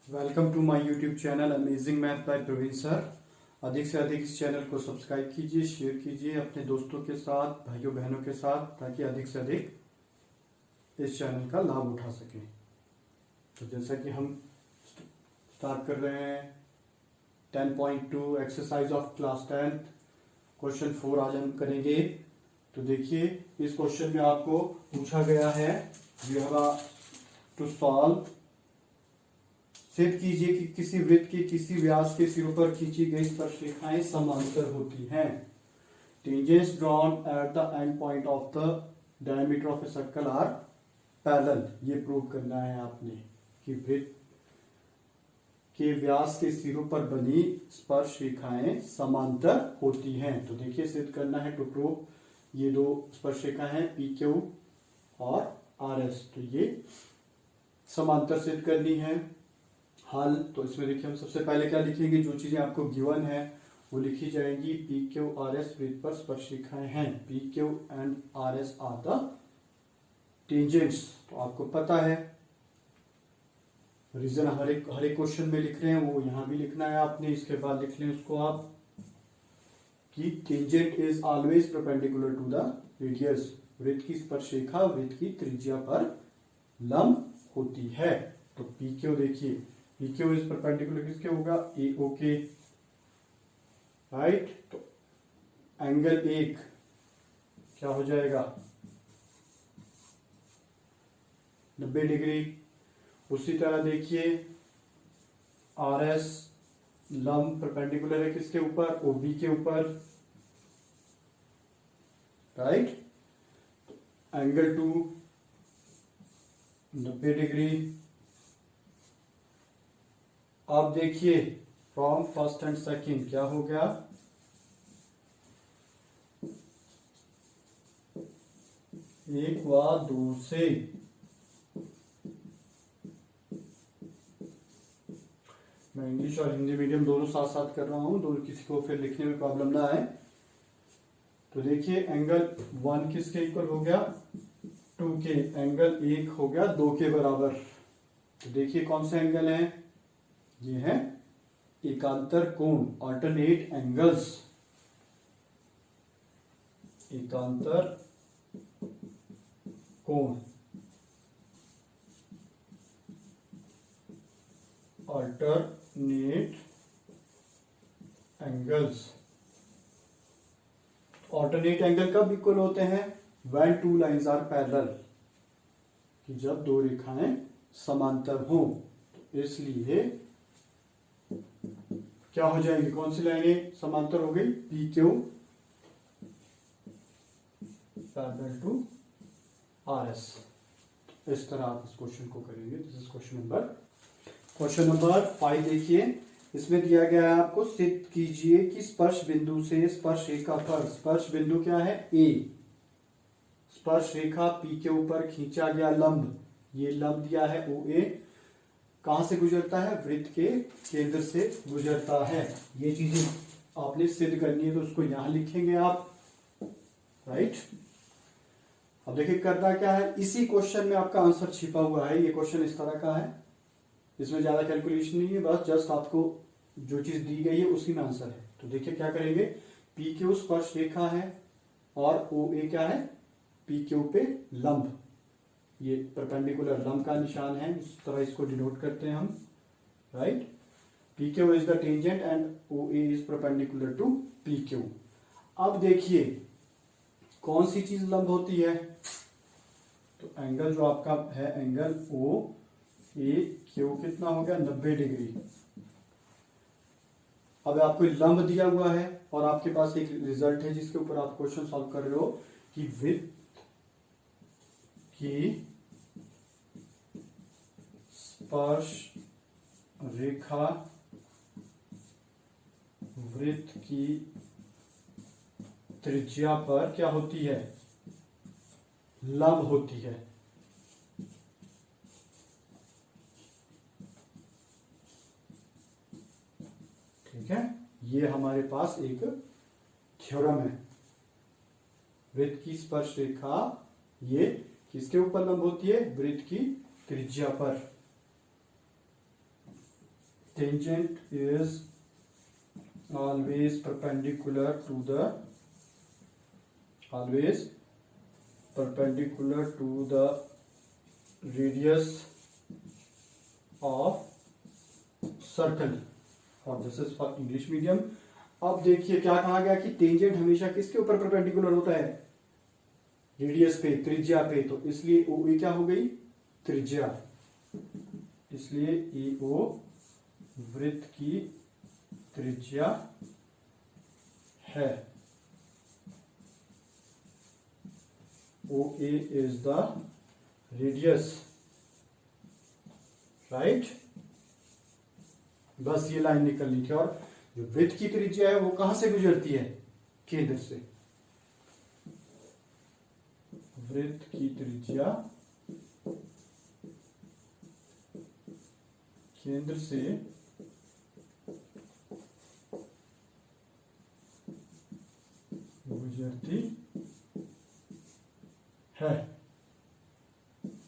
Welcome to my YouTube channel amazing math by Praveen sir. अधिक से अधिक इस चैनल को सब्सक्राइब कीजिए, शेयर कीजिए अपने दोस्तों के साथ, भाइयों बहनों के साथ, ताकि अधिक से अधिक इस चैनल का लाभ उठा सकें। तो जैसा कि हम स्टार्ट कर रहे हैं 10.2 एक्सरसाइज ऑफ क्लास 10 क्वेश्चन 4 आज हम करेंगे। तो देखिए, इस क्वेश्चन में आपको पूछा गया है यू हैव टू सॉल्व। सिद्ध कीजिए कि किसी वृत्त के किसी व्यास के सिरों पर खींची गई स्पर्शरेखाएं समांतर होती हैं। Tangents drawn at the end point of the diameter of a circle are parallel. ये प्रूव करना है आपने कि वृत्त के व्यास के सिरों पर बनी स्पर्श रेखाएं समांतर होती हैं। तो देखिए, सिद्ध करना है टू प्रूव। ये दो स्पर्श रेखा है पी क्यू और आर एस, तो ये समांतर सिद्ध करनी है। हल तो इसमें देखिए, हम सबसे पहले क्या लिखेंगे, जो चीजें आपको गिवन है वो लिखी जाएंगी। पी क्यू आर एस वृत्त पर स्पर्श रेखाएं हैं। P Q and R S R the tangents. तो आपको पता है रीजन हर एक क्वेश्चन में लिख रहे हैं, वो यहां भी लिखना है आपने। इसके बाद लिख लें उसको आप कि tangent is always perpendicular to the radius. वृत्त की स्पर्श रेखा वृत्त की त्रिज्या पर लंब होती है। तो पी क्यू देखिए, पी क्यू इज परपेंडिकुलर किसके होगा, ए ओ के, राइट। तो एंगल एक क्या हो जाएगा, 90 डिग्री। उसी तरह देखिए आर एस लंब परपेंडिकुलर है किसके ऊपर, ओ बी के ऊपर, राइट। Angle 2 90 degree. अब देखिए फ्रॉम फर्स्ट एंड सेकंड क्या हो गया, एक व दो से। मैं इंग्लिश और हिंदी मीडियम दोनों साथ साथ कर रहा हूं, दोनों किसी को फिर लिखने में प्रॉब्लम ना आए। तो देखिए एंगल 1 किसके इक्वल हो गया, 2 के। एंगल 1 हो गया 2 के बराबर। तो देखिए कौन से एंगल है, ये है एकांतर कोण, ऑल्टरनेट एंगल्स। एकांतर कोण, ऑल्टरनेट एंगल्स। ऑल्टरनेट एंगल कब इक्वल होते हैं, when two lines are parallel, कि जब दो रेखाएं समांतर हो। तो इसलिए क्या हो जाएंगे, कौन सी लाइनें समांतर हो गई, P Q parallel to R S. इस तरह आप इस क्वेश्चन को करेंगे। This is question number 5। देखिए, इसमें दिया गया है आपको, सिद्ध कीजिए कि स्पर्श बिंदु से स्पर्श रेखा पर, स्पर्श बिंदु क्या है ए, स्पर्श रेखा पी के ऊपर खींचा गया लंब, ये लंब दिया है ओ ए, कहां से गुजरता है, वृत्त के केंद्र से गुजरता है। ये चीजें आपने सिद्ध करनी है, तो उसको यहां लिखेंगे आप, राइट। अब देखिए करना क्या है, इसी क्वेश्चन में आपका आंसर छिपा हुआ है। ये क्वेश्चन इस तरह का है, इसमें ज्यादा कैलकुलेशन नहीं है, बस जस्ट आपको जो चीज दी गई है उसी में आंसर है। तो देखिए क्या करेंगे, पी क्यू स्पर्श रेखा है और ओ ए क्या है, पी क्यू पे लंब, ये परपेंडिकुलर लंब का निशान है, इस तरह इसको डिनोट करते हैं हम, right. P Q is the tangent and O A is perpendicular to P Q. अब देखिए कौन सी चीज लंब होती है, तो एंगल जो आपका है एंगल ओ ए क्यू कितना हो गया, 90 डिग्री। अब आपको लंब दिया हुआ है और आपके पास एक रिजल्ट है जिसके ऊपर आप क्वेश्चन सॉल्व कर रहे हो कि वृत्त की स्पर्श रेखा वृत्त की त्रिज्या पर क्या होती है, लंब होती है। ठीक है, ये हमारे पास एक थ्योरम है। वृत्त की स्पर्श रेखा ये किसके ऊपर लंब होती है, वृत्त की त्रिज्या पर। tangent is always perpendicular to the radius of circle, और this is for English medium. अब देखिए क्या कहा गया कि टेंजेंट हमेशा किसके ऊपर परपेंडिकुलर होता है, रेडियस पे, त्रिज्या पे, तो इसलिए ओ ए क्या हो गई, त्रिज्या, इसलिए ए ओ वृत्त की त्रिज्या है। ओ A is the radius, right. बस ये लाइन निकलनी थी। और जो वृत्त की त्रिज्या है वो कहां से गुजरती है, केंद्र से। वृत्त की त्रिज्या केंद्र से गुजरती है।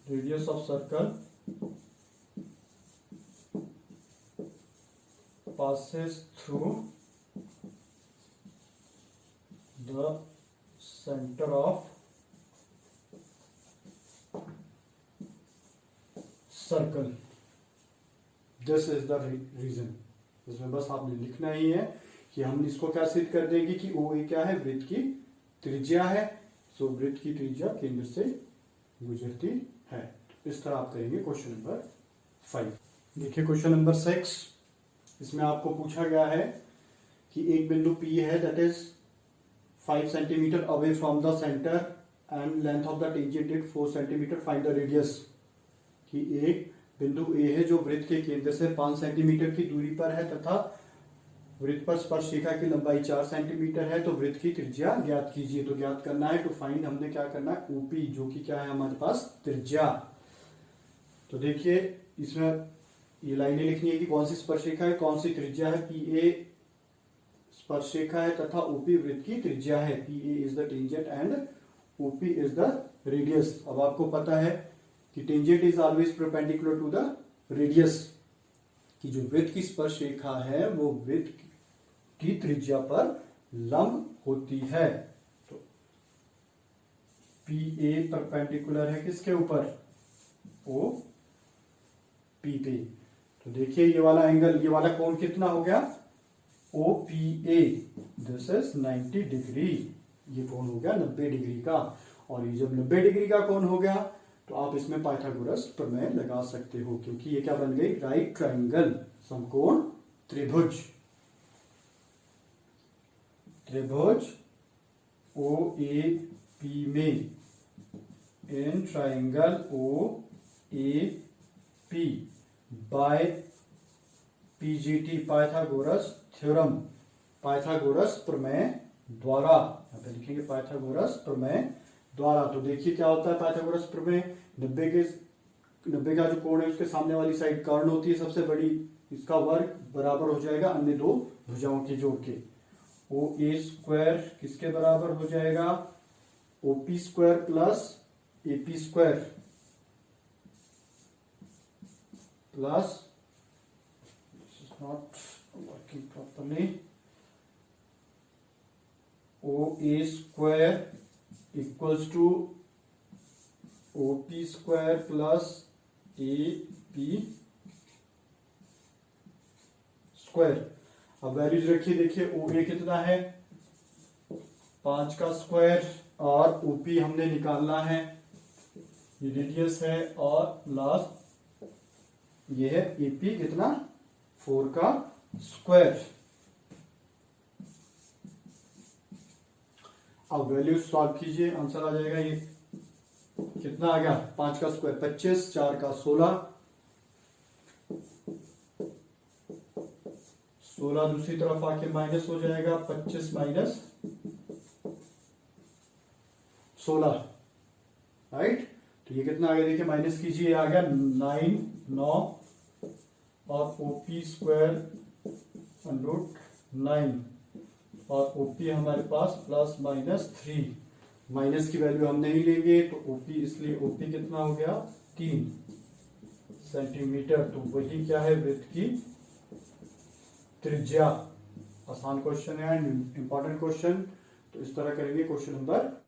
Radius of circle passes through the center of circle. This is the reason. इसमें बस आपने लिखना ही है कि हम इसको क्या सिद्ध कर देंगे कि ओ ए क्या है, वृत्त की त्रिज्या है। सो वृत्त की त्रिज्या केंद्र से गुजरती है। इस तरह आप करेंगे क्वेश्चन नंबर 5। देखिए क्वेश्चन नंबर 6, इसमें आपको पूछा गया है कि एक बिंदु P है that is 5 centimetre away from the centre and length of the tangent is 4 centimetre, find the radius. कि एक बिंदु A है जो वृत्त के केंद्र से 5 सेंटीमीटर की दूरी पर है तथा वृत्त पर स्पर्श रेखा की लंबाई 4 सेंटीमीटर है, तो वृत्त की त्रिज्या ज्ञात कीजिए। तो ज्ञात करना है टू फाइंड, हमने क्या करना है, ओपी, जो कि क्या है हमारे पास, त्रिज्या। तो देखिए इसमें ये लाइनें लिखनी है कि कौन सी स्पर्श रेखा है, कौन सी त्रिज्या है। पी ए स्पर्श रेखा है तथा ओपी वृत्त की त्रिज्या है। P A is the tangent and OP is the radius. अब आपको पता है कि tangent is always perpendicular to the radius, कि जो वृत्त की स्पर्श रेखा है वो वृत्त की त्रिज्या पर लंब होती है। तो पी ए परपेंडिकुलर है किसके ऊपर, ओ पी पे। तो देखिए ये वाला एंगल, ये वाला कोण कितना हो गया, O P A, this is 90 degree. ये कोण हो गया 90 डिग्री का। और ये जब 90 डिग्री का कोण हो गया तो आप इसमें पाइथागोरस प्रमेय लगा सकते हो, क्योंकि ये क्या बन गई, राइट ट्रायंगल, समकोण त्रिभुज। त्रिभुज ओ ए पी में in triangle O A P by PGT, Pythagoras theorem, Pythagoras प्रमेय द्वारा। यहां पे लिखेंगे पाइथागोरस प्रमेय द्वारा। तो देखिए क्या होता है पाइथागोरस प्रमेय, 90 का जो कोण है उसके सामने वाली साइड कर्ण होती है सबसे बड़ी, इसका वर्ग बराबर हो जाएगा अन्य दो भुजाओं के जोड़ के। ओ ए स्क्वायर किसके बराबर हो जाएगा, OP square plus AP square plus, this is not working properly, O A square equals to OP square plus A P square. अब वैल्यूज रखिए, देखिए ओ ए कितना है 5 का स्क्वायर और ओपी हमने निकालना है, ये रेडियस है, और लास्ट ये है एपी कितना 4 का स्क्वायर। अब वैल्यूज सॉल्व कीजिए, आंसर आ जाएगा ये कितना आ गया, 5 का स्क्वायर 25, 4 का 16, 16 दूसरी तरफ आके माइनस हो जाएगा, 25 माइनस 16, राइट। तो ये कितना आ गया, देखिए माइनस कीजिए, आ गया 9 और ओपी स्क्वायर √9 और ओपी हमारे पास प्लस माइनस 3, माइनस की वैल्यू हम नहीं लेंगे तो ओपी, इसलिए ओपी कितना हो गया 3 सेंटीमीटर। तो वही क्या है, वृत्त की त्रिज्या। आसान क्वेश्चन है एंड इंपॉर्टेंट क्वेश्चन। तो इस तरह करेंगे क्वेश्चन नंबर